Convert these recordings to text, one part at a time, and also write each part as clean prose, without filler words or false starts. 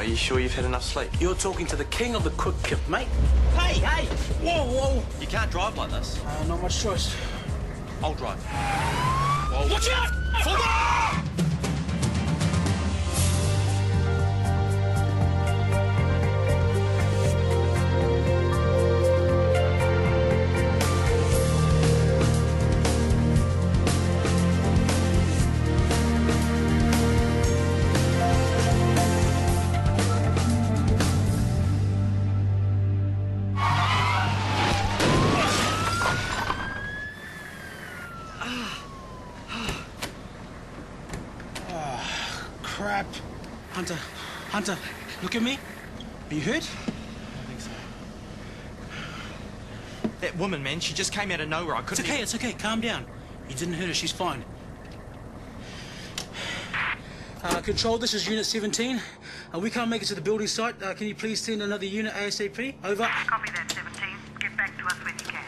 Are you sure you've had enough sleep? You're talking to the king of the quick kip, mate. Hey, hey! Whoa, whoa. You can't drive like this. Not much choice. I'll drive. Whoa. Watch out! Forward! Crap. Hunter, look at me. Are you hurt? I don't think so. That woman, man, she just came out of nowhere. I couldn't... It's okay. Calm down. You didn't hurt her. She's fine. Control, this is Unit 17. We can't make it to the building site. Can you please send another unit ASAP? Over. Copy that, 17. Get back to us when you can.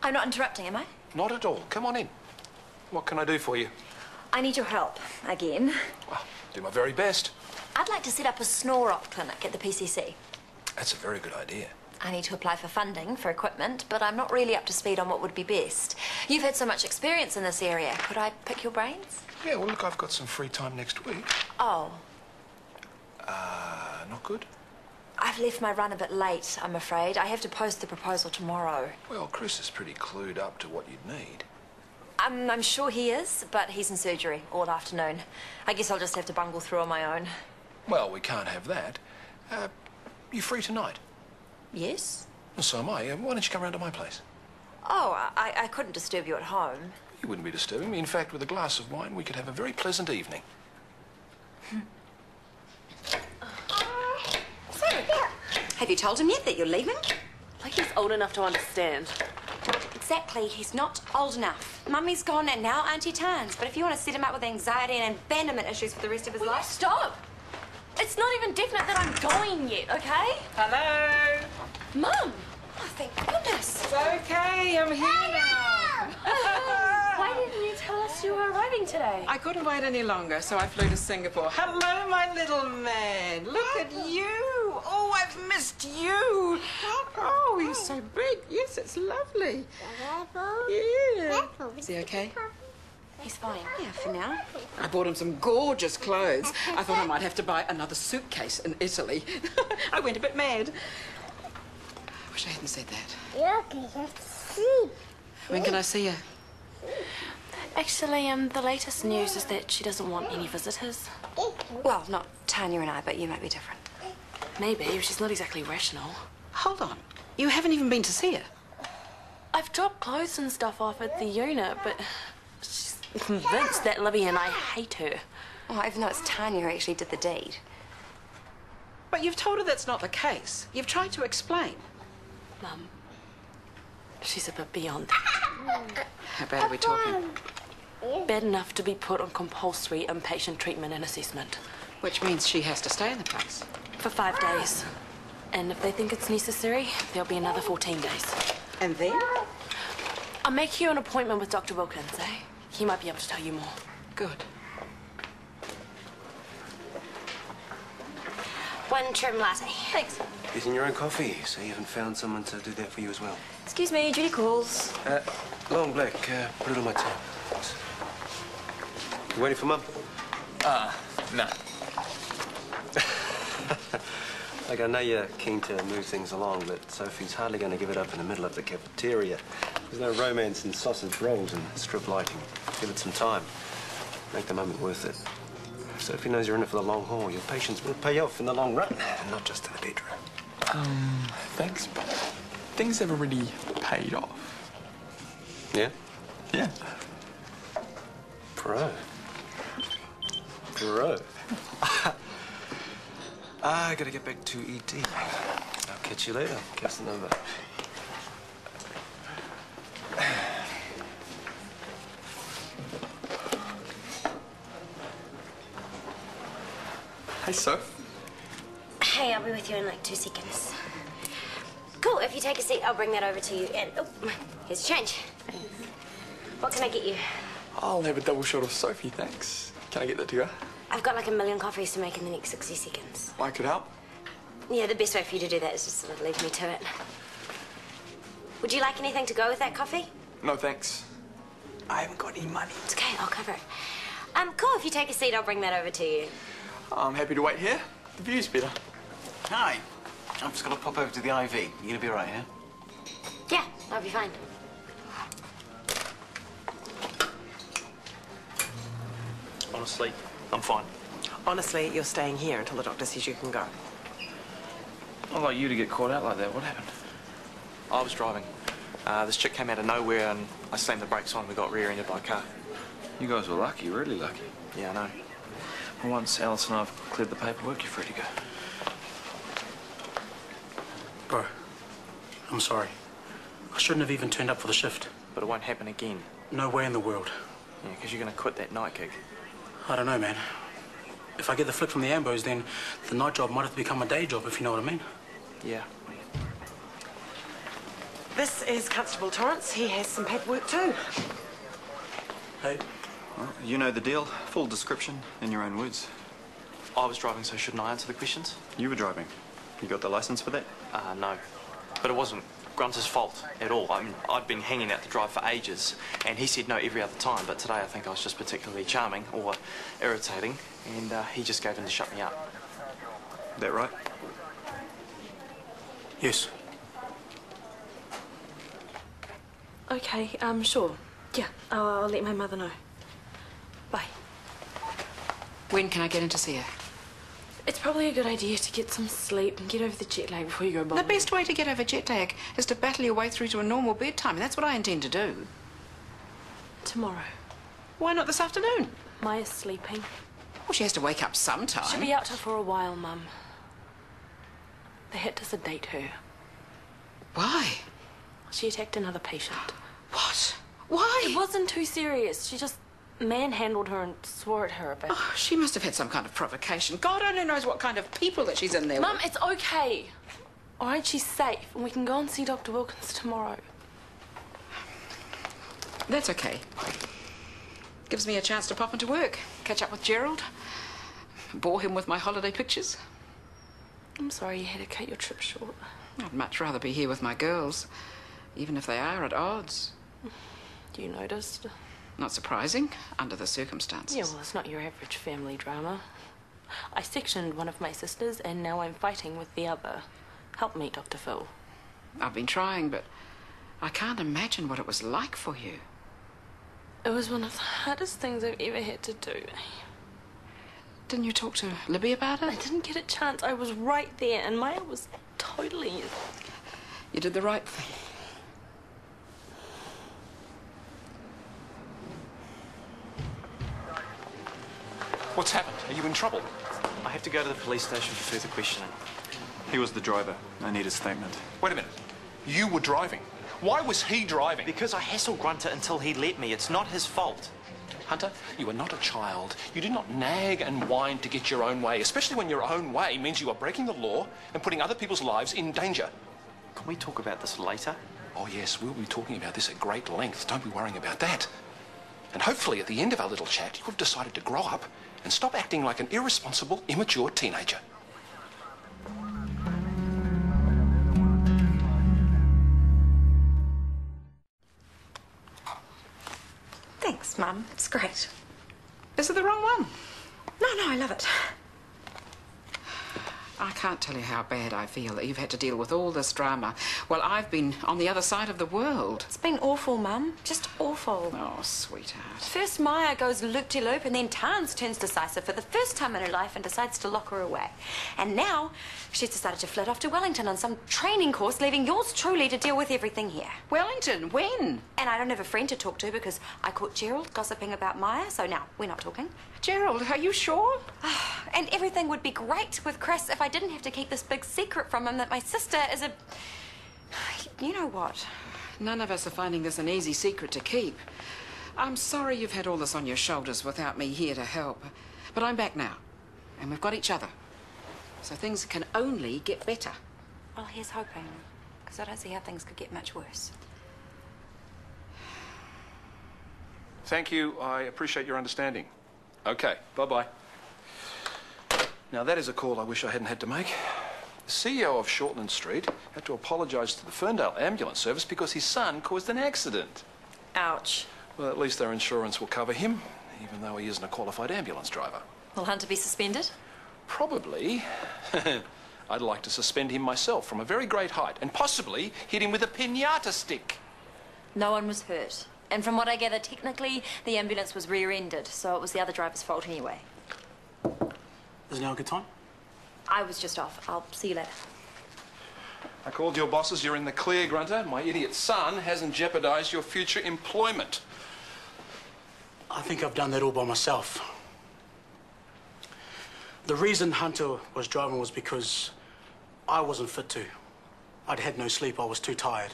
I'm not interrupting, am I? Not at all. Come on in. What can I do for you? I need your help, again. Well, do my very best. I'd like to set up a snore-op clinic at the PCC. That's a very good idea. I need to apply for funding for equipment, but I'm not really up to speed on what would be best. You've had so much experience in this area. Could I pick your brains? Yeah, well, look, I've got some free time next week. Oh. Not good? I've left my run a bit late, I'm afraid. I have to post the proposal tomorrow. Well, Chris is pretty clued up to what you'd need. I'm sure he is, but he's in surgery all afternoon. I guess I'll just have to bungle through on my own. Well, we can't have that. You free tonight? Yes? Well, so am I. Why don't you come round to my place? Oh, I couldn't disturb you at home. You wouldn't be disturbing me. In fact, with a glass of wine, we could have a very pleasant evening. Have you told him yet that you're leaving? Like he's old enough to understand. Exactly, he's not old enough. Mummy's gone and now Auntie Tan's. But if you want to set him up with anxiety and abandonment issues for the rest of his life... Stop! It's not even definite that I'm going yet, okay? Hello? Mum! Oh, thank goodness. It's okay, I'm here now. Why didn't you tell us you were arriving today? I couldn't wait any longer, so I flew to Singapore. Hello, my little man. Look at you. Oh, I've missed you. Oh, he's so big. Yes, it's lovely. Yeah. Is he okay? He's fine. Yeah, for now. I bought him some gorgeous clothes. I thought I might have to buy another suitcase in Italy. I went a bit mad. I wish I hadn't said that. When can I see you? Actually, the latest news is that she doesn't want any visitors. Well, not Tanya and I, but you might be different. Maybe, she's not exactly rational. Hold on. You haven't even been to see her. I've dropped clothes and stuff off at the unit, but she's convinced that Libby and I hate her. Well, even though it's Tanya who actually did the deed. But you've told her that's not the case. You've tried to explain. Mum, she's a bit beyond that. How bad are we talking? Bad enough to be put on compulsory inpatient treatment and assessment. Which means she has to stay in the place. For 5 days. And if they think it's necessary, there'll be another 14 days. And then? I'll make you an appointment with Dr. Wilkins, eh? He might be able to tell you more. Good. 1 trim latte. Thanks. Getting your own coffee, so you haven't found someone to do that for you as well. Excuse me, Judy calls. Long black, put it on my tab. Thanks. You waiting for Mum? No. Like, I know you're keen to move things along, but Sophie's hardly going to give it up in the middle of the cafeteria. There's no romance in sausage rolls and strip lighting. Give it some time. Make the moment worth it. Sophie knows you're in it for the long haul. Your patience will pay off in the long run, and not just in the bedroom. Thanks, but things have already paid off. Yeah? Yeah. Bro. I gotta get back to ED. I'll catch you later, Casanova. Hey, Soph. Hey, I'll be with you in like 2 seconds. Cool, if you take a seat, I'll bring that over to you. And, oh, here's your change. What can I get you? I'll have a double shot of Sophie, thanks. Can I get that to go? I've got like a million coffees to make in the next 60 seconds. I could help. Yeah, the best way for you to do that is just sort of leave me to it. Would you like anything to go with that coffee? No, thanks. I haven't got any money. It's okay, I'll cover it. Cool, if you take a seat, I'll bring that over to you. I'm happy to wait here. The view's better. Hi. I'm just going to pop over to the IV. You going to be all right, yeah? Yeah, I'll be fine. Honestly, I'm fine. Honestly, you're staying here until the doctor says you can go. I'd like you to get caught out like that. What happened? I was driving. This chick came out of nowhere and I slammed the brakes on. We got rear-ended by a car. You guys were lucky, really lucky. Yeah, I know. Well, once Alice and I've cleared the paperwork, you're free to go. Bro, I'm sorry. I shouldn't have even turned up for the shift. But it won't happen again. No way in the world. Yeah, because you're going to quit that night gig. I don't know, man. If I get the flick from the Ambos, then the night job might have to become a day job, if you know what I mean. Yeah. This is Constable Torrance. He has some paperwork too. Hey. Well, you know the deal. Full description in your own words. I was driving, so shouldn't I answer the questions? You were driving. You got the license for that? No. But it wasn't Grunter's fault at all. I mean, I'd been hanging out to drive for ages, and he said no every other time, but today I think I was just particularly charming or irritating, and he just gave in to shut me up. That right? Yes. Okay, sure. Yeah, I'll let my mother know. Bye. When can I get in to see her? It's probably a good idea to get some sleep and get over the jet lag before you go bowling. The best way to get over jet lag is to battle your way through to a normal bedtime, and that's what I intend to do. Tomorrow. Why not this afternoon? Maya's sleeping. Well, she has to wake up sometime. She'll be out for a while, Mum. They had to sedate her. Why? She attacked another patient. What? Why? It wasn't too serious. She just manhandled her and swore at her a bit. Oh, she must have had some kind of provocation. God only knows what kind of people that she's in there Mum, with. it's okay. All right, she's safe, and we can go and see Dr. Wilkins tomorrow. That's okay. Gives me a chance to pop into work, catch up with Gerald, bore him with my holiday pictures. I'm sorry you had to cut your trip short. I'd much rather be here with my girls, even if they are at odds. You noticed? Not surprising, under the circumstances. Yeah, well, it's not your average family drama. I sectioned one of my sisters, and now I'm fighting with the other. Help me, Dr. Phil. I've been trying, but I can't imagine what it was like for you. It was one of the hardest things I've ever had to do. Didn't you talk to Libby about it? I didn't get a chance. I was right there, and Maya was totally... You did the right thing. What's happened? Are you in trouble? I have to go to the police station for further questioning. He was the driver. I need a statement. Wait a minute. You were driving. Why was he driving? Because I hassled Grunter until he let me. It's not his fault. Hunter, you are not a child. You do not nag and whine to get your own way, especially when your own way means you are breaking the law and putting other people's lives in danger. Can we talk about this later? Oh, yes, we'll be talking about this at great length. Don't be worrying about that. And hopefully at the end of our little chat, you've decided to grow up and stop acting like an irresponsible, immature teenager. Thanks, Mum. It's great. Is it the wrong one? No, I love it. I can't tell you how bad I feel that you've had to deal with all this drama while I've been on the other side of the world. It's been awful, Mum. Just awful. Oh, sweetheart. First Maya goes loop-de-loop, and then Tans turns decisive for the first time in her life and decides to lock her away. And now she's decided to flit off to Wellington on some training course, leaving yours truly to deal with everything here. Wellington? When? And I don't have a friend to talk to because I caught Gerald gossiping about Maya, so now we're not talking. Gerald, are you sure? And everything would be great with Chris if I didn't have to keep this big secret from him that my sister is a... You know what? None of us are finding this an easy secret to keep. I'm sorry you've had all this on your shoulders without me here to help. But I'm back now, and we've got each other. So things can only get better. Well, here's hoping. because I don't see how things could get much worse. Thank you. I appreciate your understanding. Okay, bye-bye. Now, that is a call I wish I hadn't had to make. The CEO of Shortland Street had to apologise to the Ferndale ambulance service because his son caused an accident. Ouch. Well, at least their insurance will cover him, even though he isn't a qualified ambulance driver. Will Hunter be suspended? Probably. I'd like to suspend him myself from a very great height and possibly hit him with a piñata stick. No one was hurt. And from what I gather, technically, the ambulance was rear-ended, so it was the other driver's fault anyway. Is now a good time? I was just off. I'll see you later. I called your bosses. You're in the clear, Grunter. My idiot son hasn't jeopardised your future employment. I think I've done that all by myself. The reason Hunter was driving was because I wasn't fit to. I'd had no sleep. I was too tired.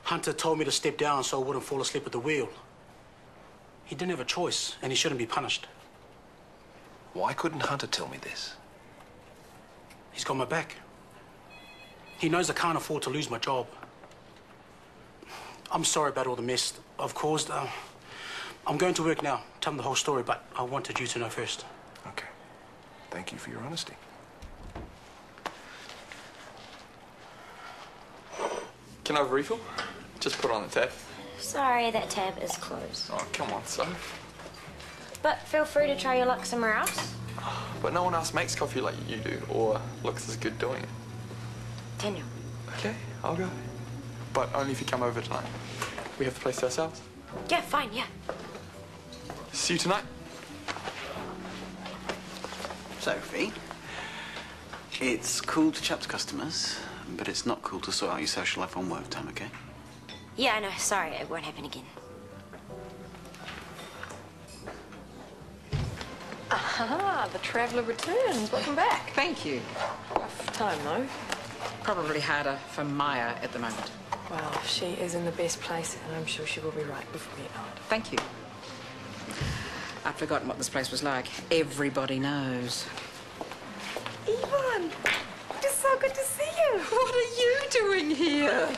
Hunter told me to step down so I wouldn't fall asleep at the wheel. He didn't have a choice, and he shouldn't be punished. Why couldn't Hunter tell me this? He's got my back. He knows I can't afford to lose my job. I'm sorry about all the mess I've caused. I'm going to work now. Tell him the whole story, but I wanted you to know first. Okay. Thank you for your honesty. Can I have a refill? Just put on the tab. Sorry, that tab is closed. Oh, come on, Soph. But feel free to try your luck somewhere else. But no one else makes coffee like you do, or looks as good doing it. Daniel. Okay, I'll go. But only if you come over tonight. We have the place to ourselves. Yeah, fine, yeah. See you tonight. Sophie, it's cool to chat to customers, but it's not cool to sort out your social life on work time, okay? Yeah, I know. Sorry, it won't happen again. Aha, the traveller returns. Welcome back. Thank you. Rough time, though. Probably harder for Maya at the moment. Well, she is in the best place, and I'm sure she will be right before you know it. Thank you. I'd forgotten what this place was like. Everybody knows. Yvonne, it is so good to see you. What are you doing here?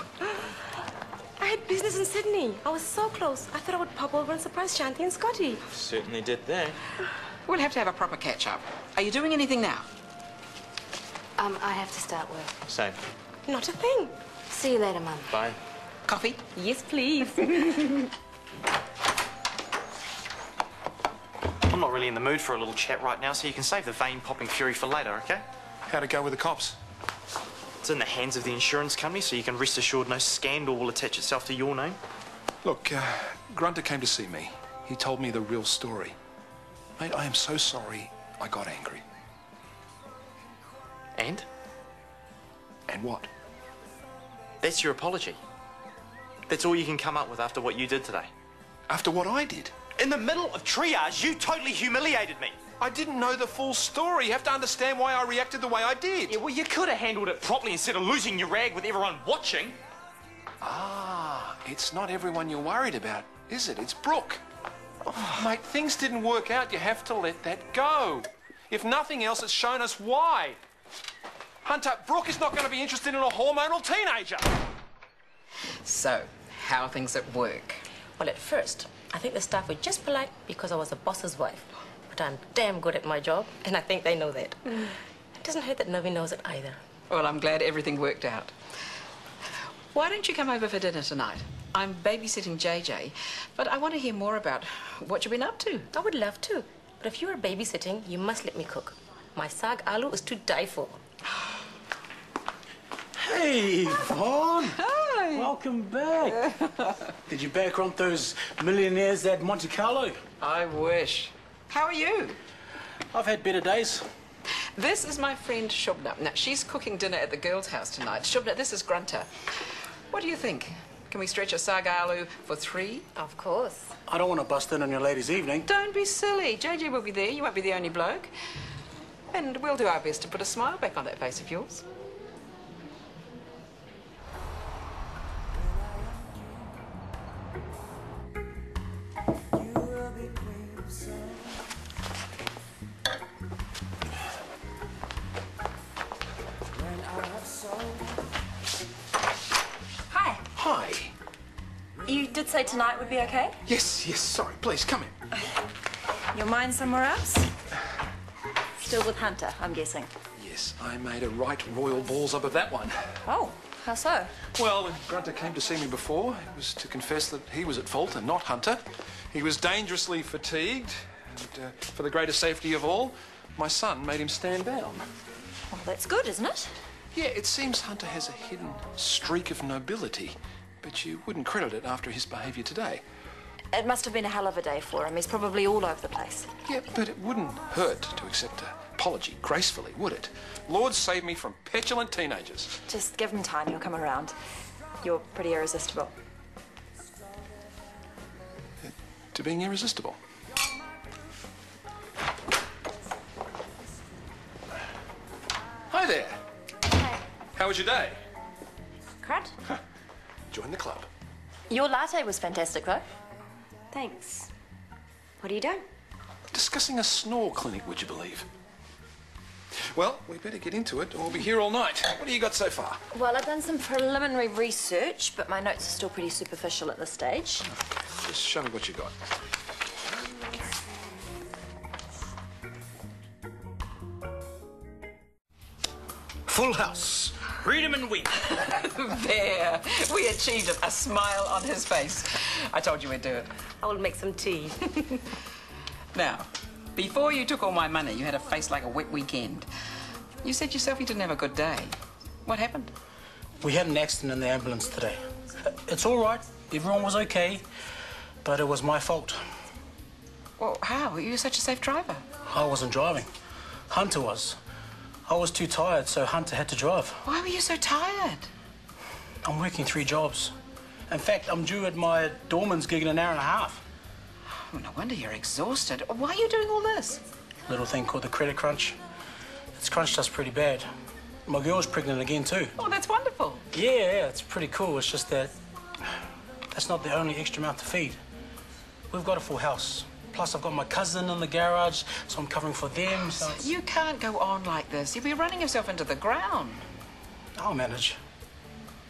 I had business in Sydney. I was so close. I thought I would pop over and surprise Shanti and Scotty. Certainly did that. We'll have to have a proper catch-up. Are you doing anything now? I have to start work. Same. Not a thing. See you later, Mum. Bye. Coffee? Yes, please. I'm not really in the mood for a little chat right now, so you can save the vein-popping fury for later, okay? How'd it go with the cops? It's in the hands of the insurance company, so you can rest assured no scandal will attach itself to your name. Look, Grunter came to see me. He told me the real story. Mate, I am so sorry I got angry. And? And what? That's your apology. That's all you can come up with after what you did today. After what I did? In the middle of triage, you totally humiliated me. I didn't know the full story. You have to understand why I reacted the way I did. Yeah, well, you could have handled it properly instead of losing your rag with everyone watching. Ah, it's not everyone you're worried about, is it? It's Brooke. Oh, mate, things didn't work out. You have to let that go. If nothing else, it's shown us why. Hunter, Brooke is not going to be interested in a hormonal teenager. So, how are things at work? Well, at first, I think the staff were just polite because I was a boss's wife. But I'm damn good at my job, and I think they know that. It doesn't hurt that Novi knows it either. Well, I'm glad everything worked out. Why don't you come over for dinner tonight? I'm babysitting JJ, but I want to hear more about what you've been up to. I would love to, but if you are babysitting, you must let me cook. My sag aloo is to die for. Hey, Yvonne. Hi. Welcome back. Did you back on those millionaires at Monte Carlo? I wish. How are you? I've had better days. This is my friend Shubna. Now, she's cooking dinner at the girls' house tonight. Shubna, this is Grunter. What do you think? Can we stretch a saga aloo for 3? Of course. I don't want to bust in on your ladies' evening. Don't be silly. JJ will be there. You won't be the only bloke. And we'll do our best to put a smile back on that face of yours. did say tonight would be okay? Yes, yes, sorry. Please, come in. Your mind somewhere else? Still with Hunter, I'm guessing. Yes, I made a right royal balls up of that one. Oh, how so? Well, when Grunter came to see me before, it was to confess that he was at fault and not Hunter. He was dangerously fatigued, and for the greater safety of all, my son made him stand down. Well, that's good, isn't it? Yeah, it seems Hunter has a hidden streak of nobility, but you wouldn't credit it after his behaviour today. It must have been a hell of a day for him. He's probably all over the place. Yeah, but it wouldn't hurt to accept an apology gracefully, would it? Lord save me from petulant teenagers. Just give him time, he'll come around. You're pretty irresistible. To being irresistible. Hi there. Hey. How was your day? Crud. Join the club. Your latte was fantastic, though. Thanks. What are you doing? Discussing a snore clinic, would you believe? Well, we better get into it or we'll be here all night. What have you got so far? Well, I've done some preliminary research, but my notes are still pretty superficial at this stage. Okay, just show me what you got. Full house. Freedom and weep. There. We achieved it. A smile on his face. I told you we'd do it. I will make some tea. Now, before you took all my money, you had a face like a wet weekend. You said yourself you didn't have a good day. What happened? We had an accident in the ambulance today. It's all right. Everyone was okay. But it was my fault. Well, how? You're such a safe driver. I wasn't driving. Hunter was. I was too tired, so Hunter had to drive. Why were you so tired? I'm working 3 jobs. In fact, I'm due at my doorman's gig in an hour and a half. Oh, no wonder you're exhausted. Why are you doing all this? Little thing called the credit crunch. It's crunched us pretty bad. My girl's pregnant again, too. Oh, that's wonderful. Yeah, it's pretty cool. It's just that that's not the only extra mouth to feed. We've got a full house. Plus, I've got my cousin in the garage, so I'm covering for them. So you can't go on like this. You'll be running yourself into the ground. I'll manage.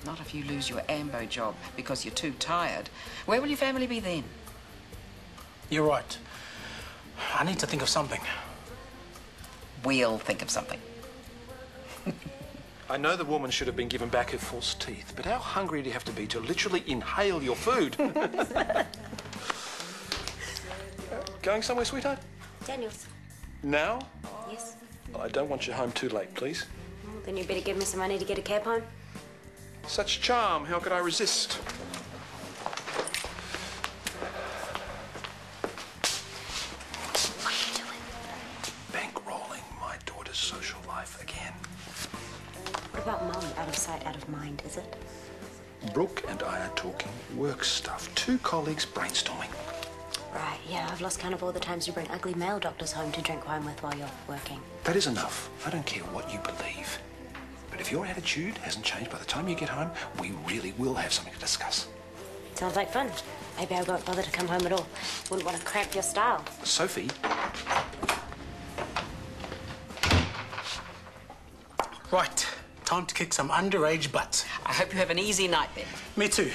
Not if you lose your ambo job because you're too tired. Where will your family be then? You're right. I need to think of something. We'll think of something. I know the woman should have been given back her false teeth, but how hungry do you have to be to literally inhale your food? Going somewhere, sweetheart? Daniels. Now? Yes. Well, I don't want you home too late, please. Well, then you better give me some money to get a cab home. Such charm, how could I resist? What are you doing? Bankrolling my daughter's social life again. What about Mum? Out of sight, out of mind, is it? Brooke and I are talking work stuff. 2 colleagues brainstorming. Right, yeah, I've lost count of all the times you bring ugly male doctors home to drink wine with while you're working. That is enough. I don't care what you believe. But if your attitude hasn't changed by the time you get home, we really will have something to discuss. Sounds like fun. Maybe I won't bother to come home at all. Wouldn't want to cramp your style. Sophie. Right. Time to kick some underage butts. I hope you have an easy night then. Me too.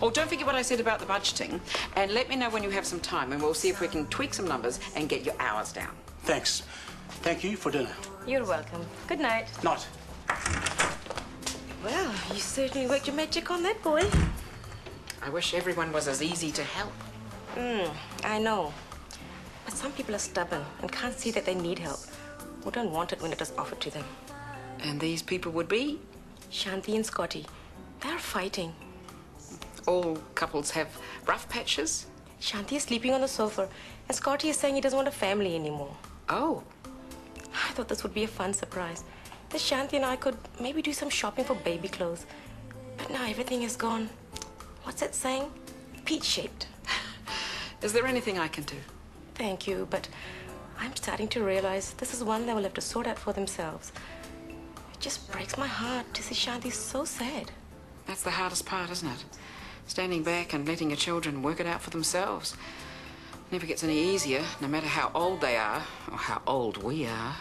Oh, don't forget what I said about the budgeting. And let me know when you have some time and we'll see if we can tweak some numbers and get your hours down. Thanks. Thank you for dinner. You're welcome. Good night. Night. Well, you certainly worked your magic on that boy. I wish everyone was as easy to help. I know. But some people are stubborn and can't see that they need help or don't want it when it is offered to them. And these people would be? Shanti and Scotty. They're fighting. All couples have rough patches? Shanti is sleeping on the sofa and Scotty is saying he doesn't want a family anymore. Oh. I thought this would be a fun surprise. That Shanti and I could maybe do some shopping for baby clothes. But now everything is gone. What's that saying? Peach-shaped. Is there anything I can do? Thank you, but I'm starting to realize this is one they will have to sort out for themselves. It just breaks my heart to see Shanti so sad. That's the hardest part, isn't it? Standing back and letting your children work it out for themselves. Never gets any easier, no matter how old they are, or how old we are.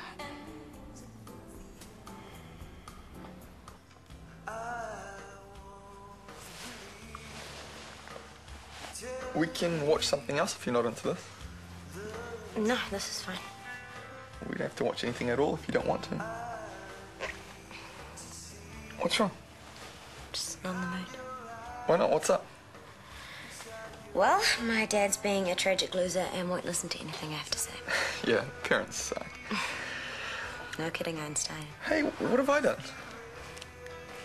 We can watch something else if you're not into this. No, this is fine. We don't have to watch anything at all if you don't want to. What's wrong? Just not in the mood. Why not? What's up? Well, my dad's being a tragic loser and won't listen to anything I have to say. Yeah, parents suck. No kidding, Einstein. Hey, what have I done?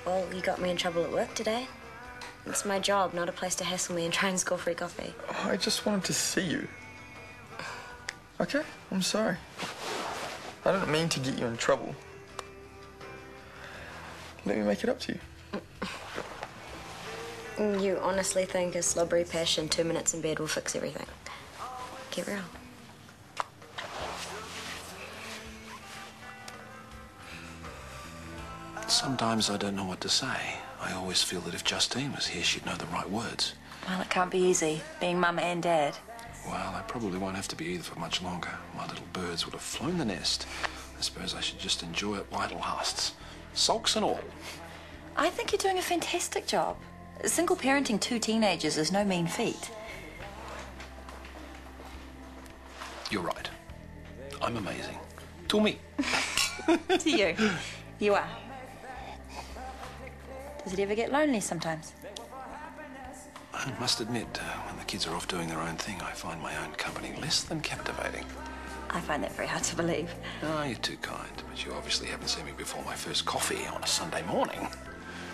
Well, you got me in trouble at work today. It's my job, not a place to hassle me and try and score free coffee. I just wanted to see you. Okay, I'm sorry. I didn't mean to get you in trouble. Let me make it up to you. You honestly think a slobbery passion, 2 minutes in bed will fix everything? Get real. Sometimes I don't know what to say. I always feel that if Justine was here, she'd know the right words. Well, it can't be easy, being mum and dad. Well, I probably won't have to be either for much longer. My little birds would have flown the nest. I suppose I should just enjoy it while it lasts. Sulks and all. I think you're doing a fantastic job. Single parenting 2 teenagers is no mean feat. You're right. I'm amazing. To me. To you. You are. Does it ever get lonely sometimes? I must admit, when the kids are off doing their own thing, I find my own company less than captivating. I find that very hard to believe. Oh, you're too kind, but you obviously haven't seen me before my first coffee on a Sunday morning.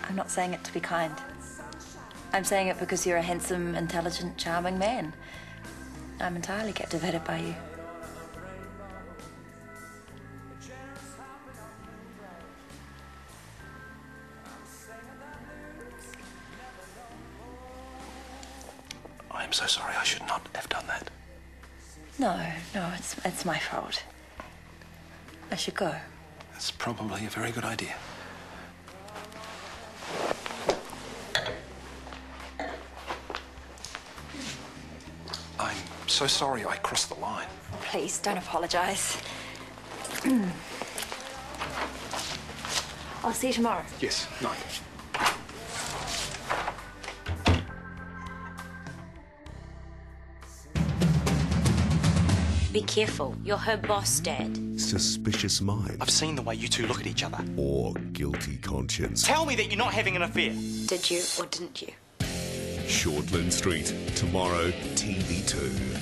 I'm not saying it to be kind. I'm saying it because you're a handsome, intelligent, charming man. I'm entirely captivated by you. I'm so sorry. I should not have done that. No, it's my fault. I should go. That's probably a very good idea. I'm so sorry I crossed the line. Please, don't apologise. I'll see you tomorrow. Yes, night. Be careful. You're her boss, Dad. Suspicious mind. I've seen the way you two look at each other. Or guilty conscience. Tell me that you're not having an affair. Did you or didn't you? Shortland Street, tomorrow, TV2.